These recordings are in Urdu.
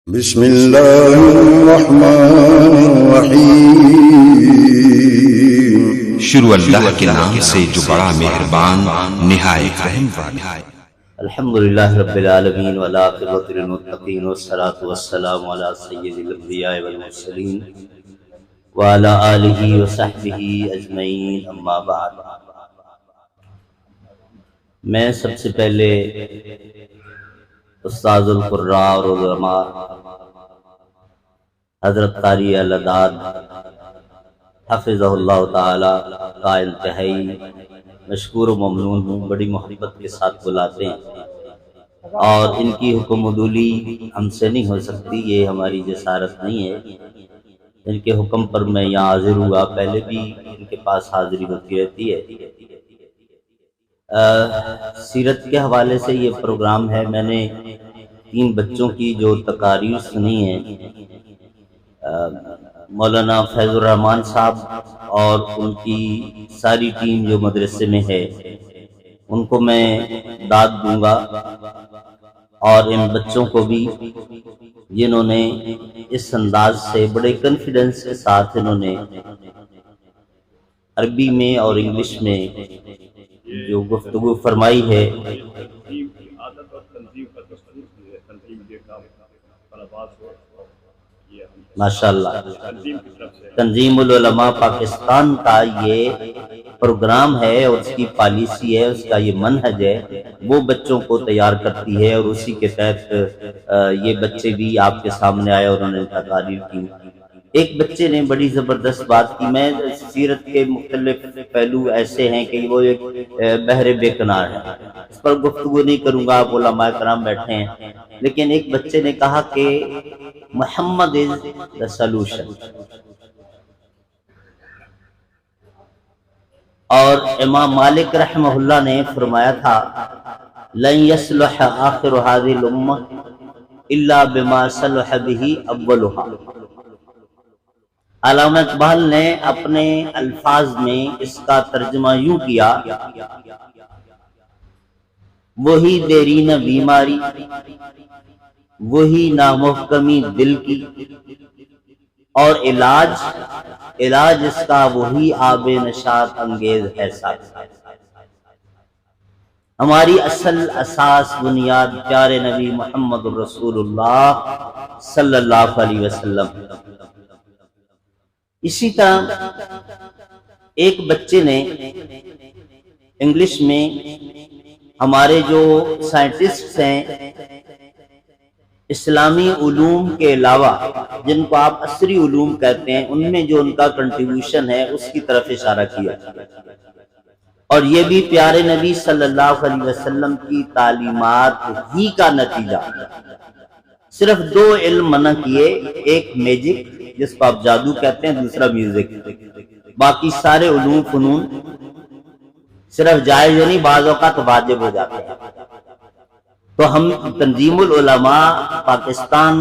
بسم اللہ الرحمن الرحیم۔ شروع اللہ کے نام سے جو بڑا مہربان نہایت رحم والا ہے۔ الحمدللہ رب العالمین والعاقبۃ للمتقین والصلاۃ والسلام علی سید الانبیاء والمرسلین وعلی آلہ وصحبہ اجمعین، اما بعد۔ میں سب سے پہلے استاذ القراء اور علماء حضرت قاری العداد حفظہ اللہ تعالی کا انتہائی مشکور و ممنون ہوں، بڑی محبت کے ساتھ بلاتے ہیں اور ان کی حکم عدولی ہم سے نہیں ہو سکتی، یہ ہماری جسارت نہیں ہے۔ ان کے حکم پر میں یہاں حاضر ہوا، پہلے بھی ان کے پاس حاضری ہوتی رہتی ہے۔ سیرت کے حوالے سے یہ پروگرام ہے۔ میں نے 3 بچوں کی جو تقاریر سنی ہیں، مولانا فیض الرحمان صاحب اور ان کی ساری ٹیم جو مدرسے میں ہے، ان کو میں داد دوں گا، اور ان بچوں کو بھی جنہوں نے اس انداز سے بڑے کنفیڈنس کے ساتھ انہوں نے عربی میں اور انگلش میں جو گفتگو فرمائی ہے، ماشاءاللہ تنظیم العلماء پاکستان کا یہ پروگرام ہے اور اس کی پالیسی ہے، اس کا یہ منہج ہے، وہ بچوں کو تیار کرتی ہے، اور اسی کے تحت یہ بچے بھی آپ کے سامنے آئے اور انہوں نے تقاریر کی۔ ایک بچے نے بڑی زبردست بات کی۔ میں سیرت کے مختلف پہلو ایسے ہیں کہ وہ ایک بحر بے کنار ہے، اس پر گفتگو نہیں کروں گا، آپ علماء کرام بیٹھے ہیں، لیکن ایک بچے نے کہا کہ محمد از the solution، اور امام مالک رحمہ اللہ نے فرمایا تھا لن يصلح آخر هذه الامہ الا بما صلح به اولها۔ علامہ اقبال نے اپنے الفاظ میں اس کا ترجمہ یوں کیا، وہی دیرینہ بیماری، وہی نامحکمی دل کی، اور علاج اس کا وہی آب نشاط انگیز ہے ساتھ۔ ہماری اصل اساس بنیاد پیارے نبی محمد رسول اللہ صلی اللہ علیہ وسلم۔ اسی طرح ایک بچے نے انگلش میں، ہمارے جو سائنٹسٹس ہیں اسلامی علوم کے علاوہ جن کو آپ عصری علوم کہتے ہیں، ان میں جو ان کا کنٹریبیوشن ہے اس کی طرف اشارہ کیا، اور یہ بھی پیارے نبی صلی اللہ علیہ وسلم کی تعلیمات ہی کا نتیجہ۔ صرف 2 علم منع کیے، ایک میجک جس کو آپ جادو کہتے ہیں، دوسرا میوزک، باقی سارے علوم فنون صرف جائز نہیں، بعض اوقات واجب ہو جاتے ہیں۔ تو ہم تنظیم العلماء پاکستان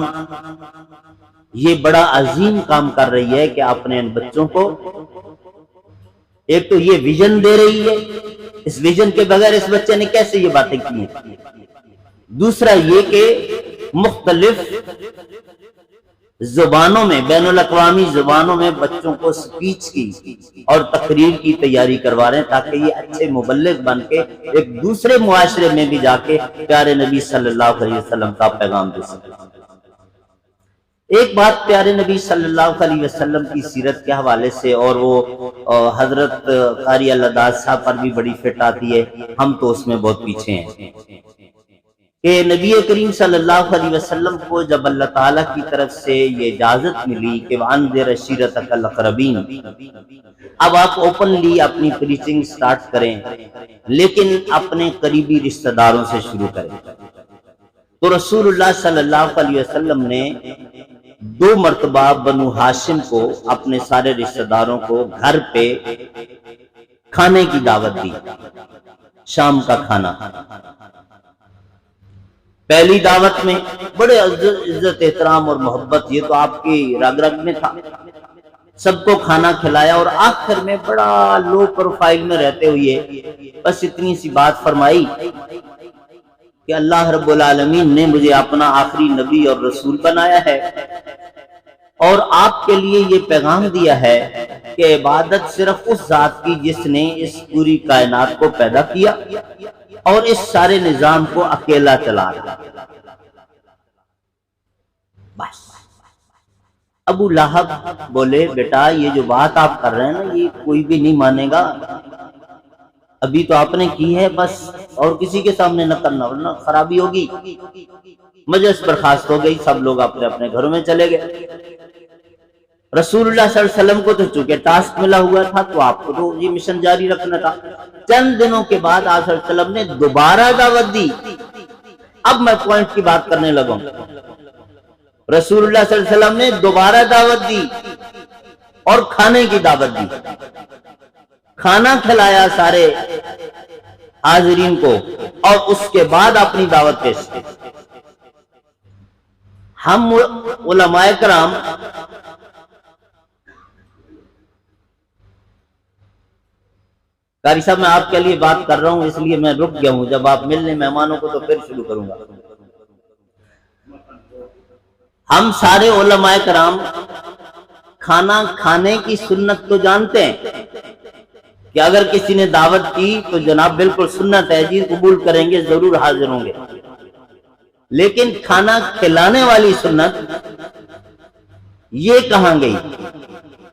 یہ بڑا عظیم کام کر رہی ہے کہ اپنے ان بچوں کو ایک تو یہ ویژن دے رہی ہے، اس ویژن کے بغیر اس بچے نے کیسے یہ باتیں کی ہیں، دوسرا یہ کہ مختلف زبانوں میں، بین الاقوامی زبانوں میں بچوں کو سپیچ کی اور تقریر کی تیاری کروا رہے ہیں، تاکہ یہ اچھے مبلغ بن کے ایک دوسرے معاشرے میں بھی جا کے پیارے نبی صلی اللہ علیہ وسلم کا پیغام دے سکیں۔ ایک بات پیارے نبی صلی اللہ علیہ وسلم کی سیرت کے حوالے سے، اور وہ حضرت قاری العداد صاحب پر بھی بڑی فٹ آتی ہے، ہم تو اس میں بہت پیچھے ہیں، کہ نبی کریم صلی اللہ علیہ وسلم کو جب اللہ تعالیٰ کی طرف سے یہ اجازت ملی کہ وَأَنذِرْ عَشِيرَتَكَ الْأَقْرَبِينَ، اب آپ اوپنلی اپنی پریچنگ سٹارٹ کریں، لیکن اپنے قریبی رشتہ داروں سے شروع کریں۔ تو رسول اللہ صلی اللہ علیہ وسلم نے 2 مرتبہ بنو ہاشم کو، اپنے سارے رشتہ داروں کو گھر پہ کھانے کی دعوت دی، شام کا کھانا۔ پہلی دعوت میں بڑے عزت احترام اور محبت، یہ تو آپ کی رگ رگ میں تھا، سب کو کھانا کھلایا، اور آخر میں بڑا لو پروفائل میں رہتے ہوئے بس اتنی سی بات فرمائی کہ اللہ رب العالمین نے مجھے اپنا آخری نبی اور رسول بنایا ہے، اور آپ کے لیے یہ پیغام دیا ہے کہ عبادت صرف اس ذات کی جس نے اس پوری کائنات کو پیدا کیا اور اس سارے نظام کو اکیلا چلا رہا۔ بس ابو لہب بولے بیٹا یہ جو بات آپ کر رہے ہیں نا یہ کوئی بھی نہیں مانے گا، ابھی تو آپ نے کی ہے بس، اور کسی کے سامنے نہ کرنا ورنہ خرابی ہوگی۔ مجلس برخاست ہو گئی، سب لوگ اپنے اپنے گھروں میں چلے گئے۔ رسول اللہ صلی اللہ علیہ وسلم کو تو چونکہ ٹاسک ملا ہوا تھا تو آپ کو تو یہ مشن جاری رکھنا تھا۔ چند دنوں کے بعد آپ صلی اللہ علیہ وسلم نے دوبارہ دعوت دی۔ اب میں پوائنٹ کی بات کرنے لگا ہوں۔ رسول اللہ صلی اللہ علیہ وسلم نے دوبارہ دعوت دی اور کھانے کی دعوت دی، کھانا کھلایا سارے حاضرین کو، اور اس کے بعد اپنی دعوت پیش کی۔ ہم علماء کرام قاری صاحب میں آپ کے لیے بات کر رہا ہوں اس لیے میں رک گیا ہوں، جب آپ ملنے مہمانوں کو تو پھر شروع کروں گا۔ ہم سارے علماء کرام کھانا کھانے کی سنت تو جانتے ہیں کہ اگر کسی نے دعوت کی تو جناب بالکل سنت ہے جی، قبول کریں گے، ضرور حاضر ہوں گے، لیکن کھانا کھلانے والی سنت یہ کہاں گئی؟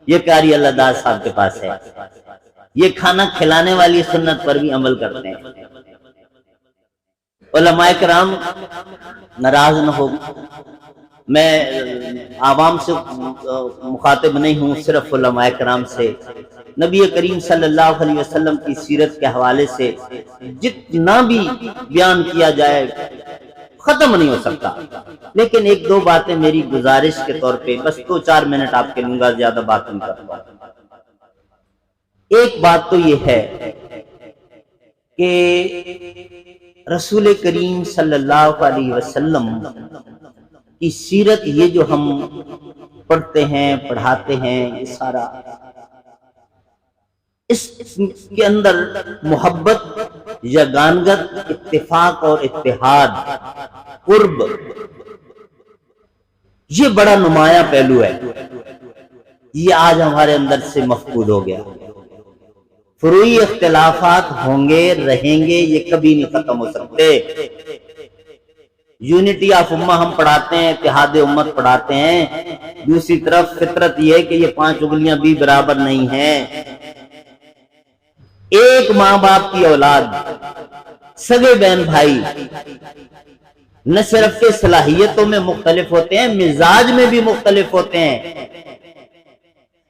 یہ قاری اللہ داد صاحب کے پاس ہے، یہ کھانا کھلانے والی سنت پر بھی عمل کرتے ہیں۔ علماء کرام ناراض نہ ہو، میں عوام سے مخاطب نہیں ہوں، صرف علماء کرام سے۔ نبی کریم صلی اللہ علیہ وسلم کی سیرت کے حوالے سے جتنا بھی بیان کیا جائے ختم نہیں ہو سکتا، لیکن ایک دو باتیں میری گزارش کے طور پہ بس 2-4 منٹ آپ کے لوں گا، زیادہ بات نہیں کرتا۔ ایک بات تو یہ ہے کہ رسول کریم صلی اللہ علیہ وسلم کی سیرت یہ جو ہم پڑھتے ہیں پڑھاتے ہیں، یہ سارا اس کے اندر محبت، یگانگت، اتفاق اور اتحاد، قرب، یہ بڑا نمایاں پہلو ہے۔ یہ آج ہمارے اندر سے مفقود ہو گیا۔ فروعی اختلافات ہوں گے، رہیں گے، یہ کبھی نہیں ختم ہو سکتے۔ یونٹی آف امہ ہم پڑھاتے ہیں، اتحاد امت پڑھاتے ہیں، دوسری طرف فطرت یہ ہے کہ یہ 5 انگلیاں بھی برابر نہیں ہیں۔ ایک ماں باپ کی اولاد، سگے بہن بھائی نہ صرف کے صلاحیتوں میں مختلف ہوتے ہیں، مزاج میں بھی مختلف ہوتے ہیں،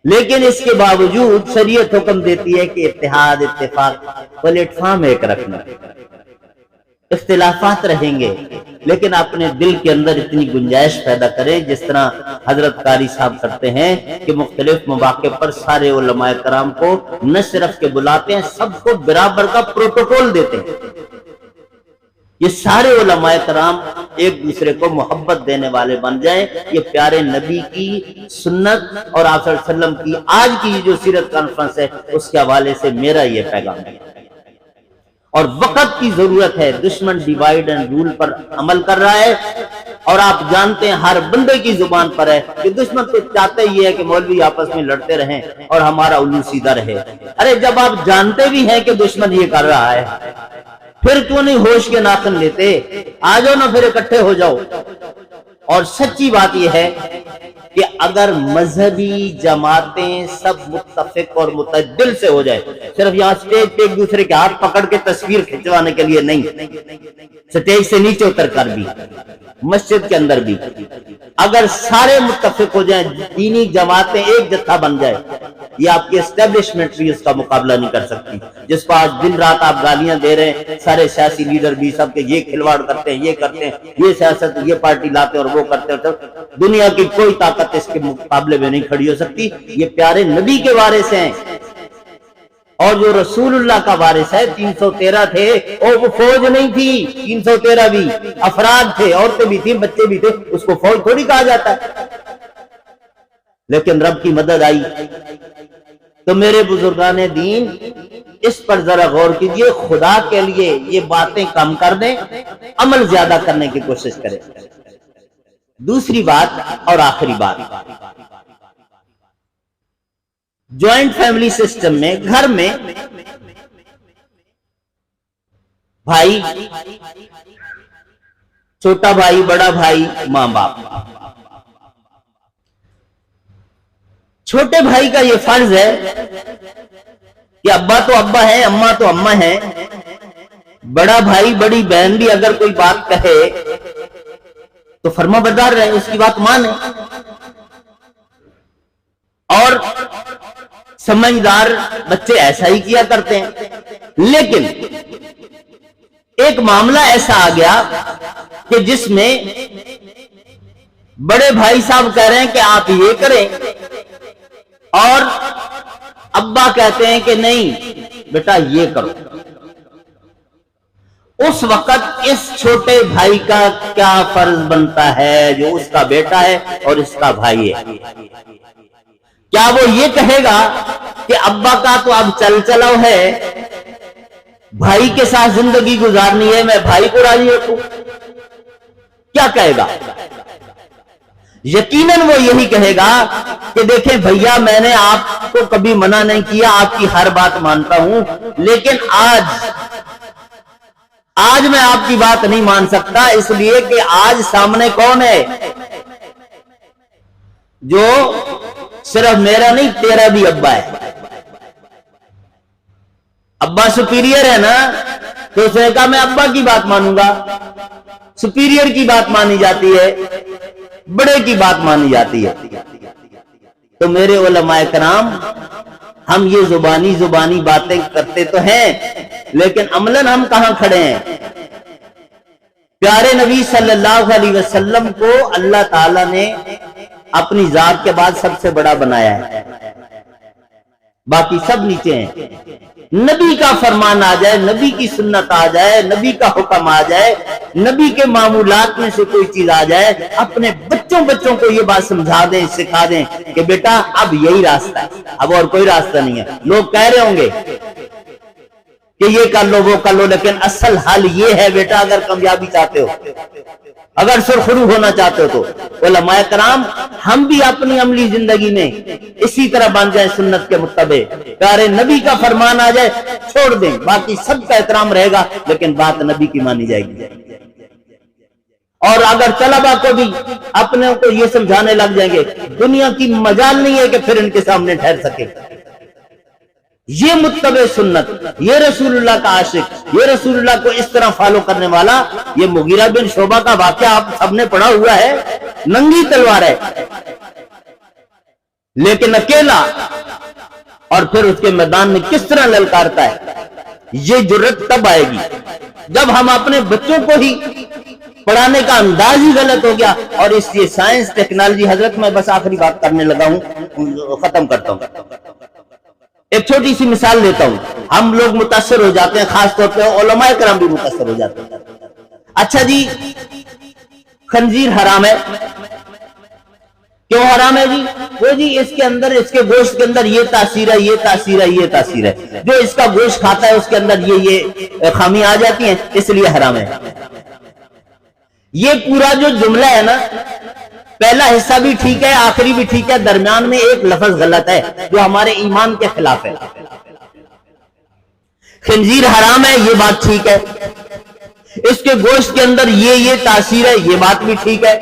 لیکن اس کے باوجود شریعت حکم دیتی ہے کہ اتحاد، اتفاق، پلیٹ فارم ایک رکھنا۔ اختلافات رہیں گے لیکن اپنے دل کے اندر اتنی گنجائش پیدا کریں، جس طرح حضرت قاری صاحب کرتے ہیں کہ مختلف مواقع پر سارے علماء کرام کو نہ صرف کے بلاتے ہیں، سب کو برابر کا پروٹوکول دیتے ہیں۔ یہ سارے علماء کرام ایک دوسرے کو محبت دینے والے بن جائیں۔ یہ پیارے نبی کی سنت اور آپ صلی اللہ علیہ وسلم کی آج کی جو سیرت کانفرنس ہے اس کے حوالے سے میرا یہ پیغام ہے۔ اور وقت کی ضرورت ہے، دشمن ڈیوائیڈ اینڈ رول پر عمل کر رہا ہے، اور آپ جانتے ہیں ہر بندے کی زبان پر ہے کہ دشمن تو چاہتے ہی ہے کہ مولوی آپس میں لڑتے رہیں اور ہمارا الو سیدھا رہے۔ ارے جب آپ جانتے بھی ہیں کہ دشمن یہ کر رہا ہے، پھر کیوں نہیں ہوش کے ناخن لیتے؟ آ جاؤ نا، پھر اکٹھے ہو جاؤ۔ اور سچی بات یہ ہے کہ اگر مذہبی جماعتیں سب متفق اور متعدل سے ہو جائے، صرف یہاں سٹیج پہ ایک دوسرے کے ہاتھ پکڑ کے تصویر کھنچوانے کے لیے نہیں، سٹیج سے نیچے اتر کر بھی، مسجد کے اندر بھی اگر سارے متفق ہو جائیں، دینی جماعتیں ایک جتھا بن جائے، یہ آپ کی اسٹیبلشمنٹ بھی اس کا مقابلہ نہیں کر سکتی، جس کو آج دن رات آپ گالیاں دے رہے ہیں سارے سیاسی لیڈر بھی، سب کے یہ کھلواڑ کرتے ہیں، یہ کرتے ہیں، یہ سیاست، یہ پارٹی لاتے ہیں اور وہ کرتے ہیں، دنیا کی کوئی طاقت اس کے مقابلے میں نہیں کھڑی ہو سکتی۔ یہ پیارے نبی کے وارث ہیں، اور جو رسول اللہ کا وارث ہے 313 تھے، اور وہ فوج نہیں تھی، 313 بھی افراد تھے، عورتیں بھی تھیں، بچے بھی تھے، اس کو فوج تھوڑی کہا جاتا ہے۔ لیکن رب کی مدد آئی تو میرے بزرگان دین اس پر ذرا غور کیجئے، خدا کے لیے یہ باتیں کم کر دیں، عمل زیادہ کرنے کی کوشش کریں۔ دوسری بات اور آخری بات، جوائنٹ فیملی سسٹم میں، گھر میں بھائی، چھوٹا بھائی، بڑا بھائی، ماں باپ، چھوٹے بھائی کا یہ فرض ہے کہ ابا تو ابا ہے، اماں تو اماں ہے، بڑا بھائی بڑی بہن بھی اگر کوئی بات کہے تو فرما بردار رہے، اس کی بات مانے، اور سمجھدار بچے ایسا ہی کیا کرتے ہیں۔ لیکن ایک معاملہ ایسا آ گیا کہ جس میں بڑے بھائی صاحب کہہ رہے ہیں کہ آپ یہ کریں، اور ابا کہتے ہیں کہ نہیں بیٹا یہ کرو۔ اس وقت اس چھوٹے بھائی کا کیا فرض بنتا ہے جو اس کا بیٹا ہے اور اس کا بھائی ہے؟ کیا وہ یہ کہے گا کہ ابا کا تو اب چل چلاؤ ہے، بھائی کے ساتھ زندگی گزارنی ہے، میں بھائی کو راضی رکھوں؟ کیا کہے گا؟ یقیناً وہ یہی کہے گا کہ دیکھیں بھیا، میں نے آپ کو کبھی منع نہیں کیا، آپ کی ہر بات مانتا ہوں، لیکن آج میں آپ کی بات نہیں مان سکتا، اس لیے کہ آج سامنے کون ہے جو صرف میرا نہیں تیرا بھی ابا ہے۔ ابا سپیریئر ہے نا، تو اس نے کہا میں ابا کی بات مانوں گا، سپیریئر کی بات مانی جاتی ہے، بڑے کی بات مانی جاتی ہے۔ تو میرے علماء کرام، ہم یہ زبانی باتیں کرتے تو ہیں، لیکن عملاً ہم کہاں کھڑے ہیں؟ پیارے نبی صلی اللہ علیہ وسلم کو اللہ تعالیٰ نے اپنی ذات کے بعد سب سے بڑا بنایا ہے، باقی سب نیچے ہیں۔ نبی کا فرمان آ جائے، نبی کی سنت آ جائے، نبی کا حکم آ جائے، نبی کے معمولات میں سے کوئی چیز آ جائے، اپنے بچوں کو یہ بات سمجھا دیں، سکھا دیں کہ بیٹا اب یہی راستہ ہے، اب اور کوئی راستہ نہیں ہے۔ لوگ کہہ رہے ہوں گے کہ یہ کر لو وہ کر لو، لیکن اصل حل یہ ہے بیٹا، اگر کامیابی چاہتے ہو، اگر سرخرو ہونا چاہتے ہو، تو علماء کرام ہم بھی اپنی عملی زندگی میں اسی طرح بن جائیں، سنت کے مطابع پیارے نبی کا فرمان آ جائے چھوڑ دیں، باقی سب کا احترام رہے گا، لیکن بات نبی کی مانی جائے گی۔ اور اگر طلبہ کو بھی اپنے کو یہ سمجھانے لگ جائیں گے، دنیا کی مجال نہیں ہے کہ پھر ان کے سامنے ٹھہر سکے۔ یہ متبع سنت، یہ رسول اللہ کا عاشق، یہ رسول اللہ کو اس طرح فالو کرنے والا، یہ مغیرہ بن شعبہ کا واقعہ آپ سب نے پڑھا ہوا ہے، ننگی تلوار ہے لیکن اکیلا، اور پھر اس کے میدان میں کس طرح للکارتا ہے۔ یہ جرت تب آئے گی جب ہم اپنے بچوں کو ہی پڑھانے کا انداز ہی غلط ہو گیا، اور اس لیے سائنس ٹیکنالوجی، حضرت میں بس آخری بات کرنے لگا ہوں، ختم کرتا ہوں۔ ایک چھوٹی سی مثال دیتا ہوں، ہم لوگ متاثر ہو جاتے ہیں، خاص طور پہ علماء کرام بھی متاثر ہو جاتے ہیں۔ اچھا جی، خنزیر حرام ہے، کیوں حرام ہے جی؟ وہ جی اس کے اندر، اس کے گوشت کے اندر یہ تاثیر ہے، یہ تاثیر ہے، یہ تاثیر ہے، جو اس کا گوشت کھاتا ہے اس کے اندر یہ خامی آ جاتی ہیں، اس لیے حرام ہے۔ یہ پورا جو جملہ ہے نا، پہلا حصہ بھی ٹھیک ہے، آخری بھی ٹھیک ہے، درمیان میں ایک لفظ غلط ہے جو ہمارے ایمان کے خلاف ہے۔ خنزیر حرام ہے، یہ بات ٹھیک ہے، اس کے گوشت کے اندر یہ تاثیر ہے، یہ بات بھی ٹھیک ہے،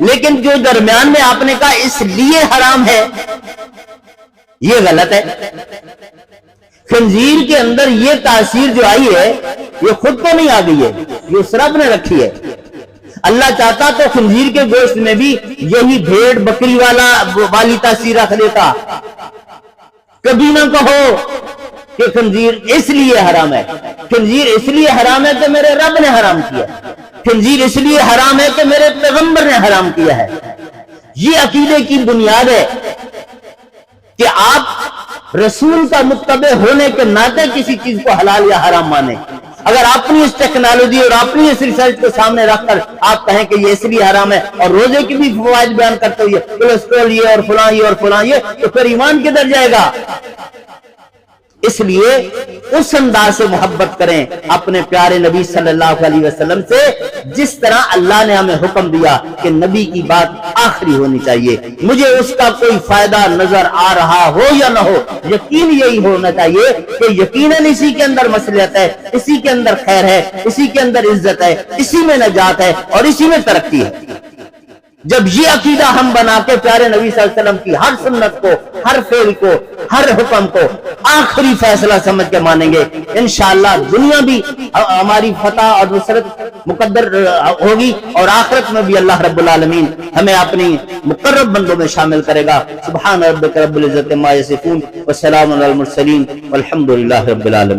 لیکن جو درمیان میں آپ نے کہا اس لیے حرام ہے، یہ غلط ہے۔ خنزیر کے اندر یہ تاثیر جو آئی ہے، یہ خود کو نہیں آ گئی ہے، یہ اس رب نے رکھی ہے۔ اللہ چاہتا تو خنزیر کے گوشت میں بھی یہی بھیڑ بکری والی تاثیر رکھ دیتا۔ کبھی نہ کہو کہ خنزیر اس لیے حرام ہے، خنزیر اس لیے حرام ہے کہ میرے رب نے حرام کیا، خنزیر اس لیے حرام ہے کہ میرے پیغمبر نے حرام کیا ہے۔ یہ عقیدے کی بنیاد ہے کہ آپ رسول کا متبع ہونے کے ناطے کسی چیز کو حلال یا حرام مانیں۔ اگر اپنی اس ٹیکنالوجی اور اپنی اس ریسرچ کو سامنے رکھ کر آپ کہیں کہ یہ اس لیے حرام ہے، اور روزے کی بھی فوائد بیان کرتے ہوئے کولیسٹرول یہ اور فلاں یہ اور فلاں یہ، تو پھر ایمان کدھر جائے گا؟ اس لیے اس انداز سے محبت کریں اپنے پیارے نبی صلی اللہ علیہ وسلم سے جس طرح اللہ نے ہمیں حکم دیا کہ نبی کی بات آخری ہونی چاہیے، مجھے اس کا کوئی فائدہ نظر آ رہا ہو یا نہ ہو، یقین یہی ہونا چاہیے کہ یقیناً اسی کے اندر مصلحت ہے، اسی کے اندر خیر ہے، اسی کے اندر عزت ہے، اسی میں نجات ہے اور اسی میں ترقی ہے۔ جب یہ عقیدہ ہم بنا کے پیارے نبی صلی اللہ علیہ وسلم کی ہر سنت کو، ہر فعل کو، ہر حکم کو آخری فیصلہ سمجھ کے مانیں گے، انشاءاللہ دنیا بھی ہماری فتح اور نصرت مقدر ہوگی اور آخرت میں بھی اللہ رب العالمین ہمیں اپنی مقرب بندوں میں شامل کرے گا۔ سبحان ربک رب العزت عما یصفون وسلام علی المرسلین والحمد للہ رب العالمین۔